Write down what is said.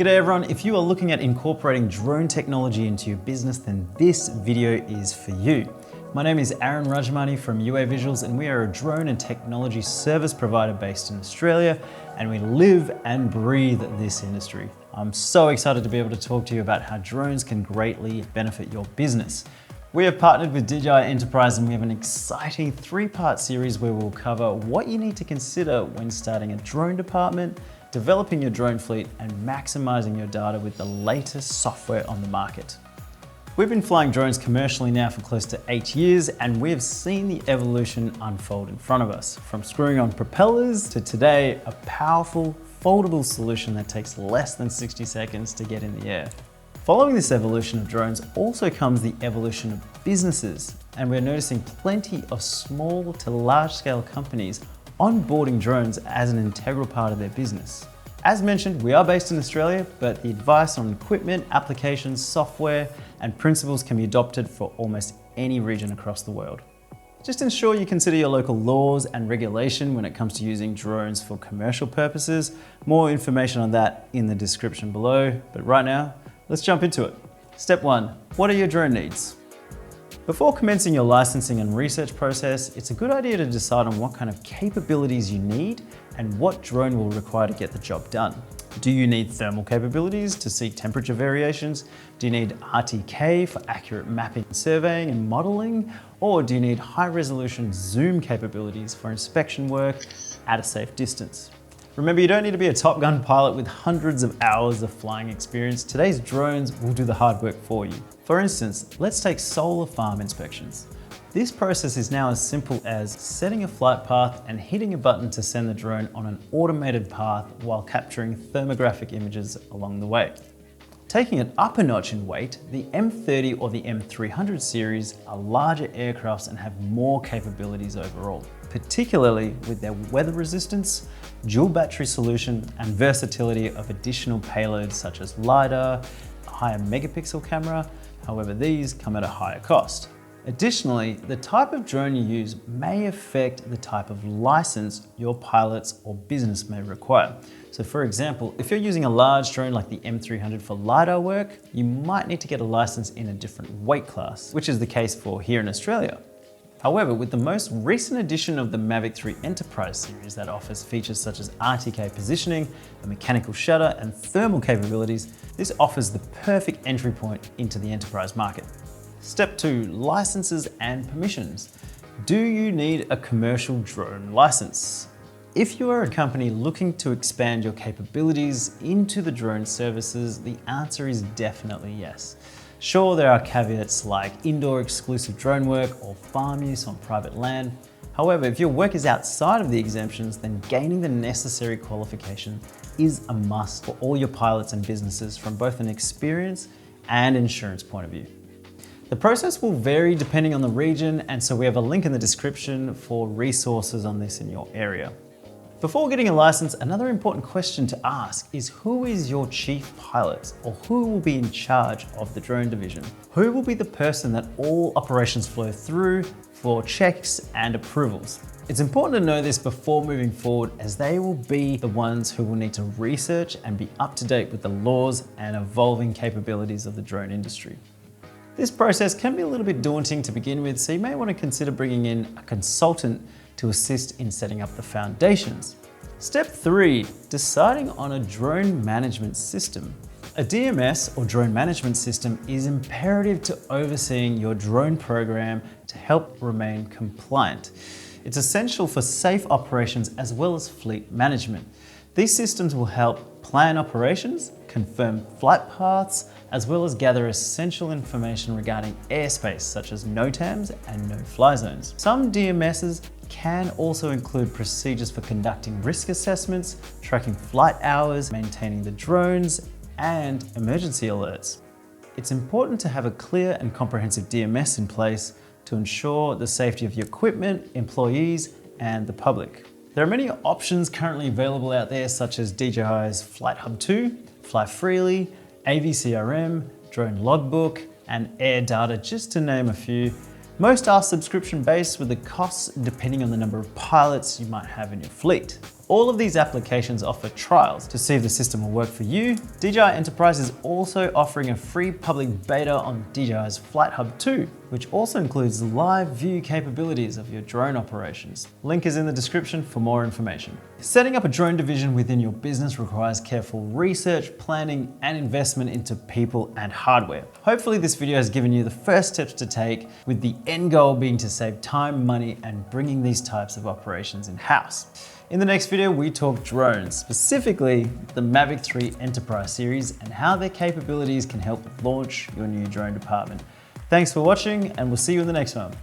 G'day everyone, if you are looking at incorporating drone technology into your business, then this video is for you. My name is Aaron Rajamani from UAVISUALS and we are a drone and technology service provider based in Australia, and we live and breathe this industry. I'm so excited to be able to talk to you about how drones can greatly benefit your business. We have partnered with DJI Enterprise and we have an exciting 3-part series where we'll cover what you need to consider when starting a drone department, developing your drone fleet, and maximizing your data with the latest software on the market. We've been flying drones commercially now for close to 8 years, and we have seen the evolution unfold in front of us. From screwing on propellers to today, a powerful, foldable solution that takes less than 60 seconds to get in the air. Following this evolution of drones also comes the evolution of businesses, and we're noticing plenty of small to large scale companies onboarding drones as an integral part of their business. As mentioned, we are based in Australia, but the advice on equipment, applications, software, and principles can be adopted for almost any region across the world. Just ensure you consider your local laws and regulation when it comes to using drones for commercial purposes. More information on that in the description below, but right now, let's jump into it. Step 1, what are your drone needs? Before commencing your licensing and research process, it's a good idea to decide on what kind of capabilities you need and what drone will require to get the job done. Do you need thermal capabilities to see temperature variations? Do you need RTK for accurate mapping, surveying, and modeling? Or do you need high-resolution zoom capabilities for inspection work at a safe distance? Remember, you don't need to be a Top Gun pilot with hundreds of hours of flying experience. Today's drones will do the hard work for you. For instance, let's take solar farm inspections. This process is now as simple as setting a flight path and hitting a button to send the drone on an automated path while capturing thermographic images along the way. Taking it up a notch in weight, the M30 or the M300 series are larger aircrafts and have more capabilities overall, particularly with their weather resistance, dual battery solution, and versatility of additional payloads such as LiDAR, a higher megapixel camera. However, these come at a higher cost. Additionally, the type of drone you use may affect the type of license your pilots or business may require. So for example, if you're using a large drone like the M300 for LiDAR work, you might need to get a license in a different weight class, which is the case for here in Australia. However, with the most recent edition of the Mavic 3 Enterprise series that offers features such as RTK positioning, a mechanical shutter, and thermal capabilities, this offers the perfect entry point into the enterprise market. Step 2, licenses and permissions. Do you need a commercial drone license? If you are a company looking to expand your capabilities into the drone services, the answer is definitely yes. Sure, there are caveats like indoor exclusive drone work or farm use on private land. However, if your work is outside of the exemptions, then gaining the necessary qualification is a must for all your pilots and businesses from both an experience and insurance point of view. The process will vary depending on the region, and so we have a link in the description for resources on this in your area. Before getting a license, another important question to ask is who is your chief pilot, or who will be in charge of the drone division? Who will be the person that all operations flow through for checks and approvals? It's important to know this before moving forward, as they will be the ones who will need to research and be up to date with the laws and evolving capabilities of the drone industry. This process can be a little bit daunting to begin with, so you may want to consider bringing in a consultant to assist in setting up the foundations. Step 3, deciding on a drone management system. A DMS or drone management system is imperative to overseeing your drone program to help remain compliant. It's essential for safe operations as well as fleet management. These systems will help plan operations, confirm flight paths, as well as gather essential information regarding airspace such as NOTAMs and no-fly zones. Some DMSs can also include procedures for conducting risk assessments, tracking flight hours, maintaining the drones, and emergency alerts. It's important to have a clear and comprehensive DMS in place to ensure the safety of your equipment, employees, and the public. There are many options currently available out there, such as DJI's Flight Hub 2, Fly Freely, AVCRM, Drone Logbook, and Air Data, just to name a few. Most are subscription based, with the costs depending on the number of pilots you might have in your fleet. All of these applications offer trials to see if the system will work for you. DJI Enterprise is also offering a free public beta on DJI's Flight Hub 2, which also includes live view capabilities of your drone operations. Link is in the description for more information. Setting up a drone division within your business requires careful research, planning, and investment into people and hardware. Hopefully this video has given you the first steps to take, with the end goal being to save time, money, and bringing these types of operations in-house. In the next video, we talk drones, specifically the Mavic 3 Enterprise series and how their capabilities can help launch your new drone department. Thanks for watching, and we'll see you in the next one.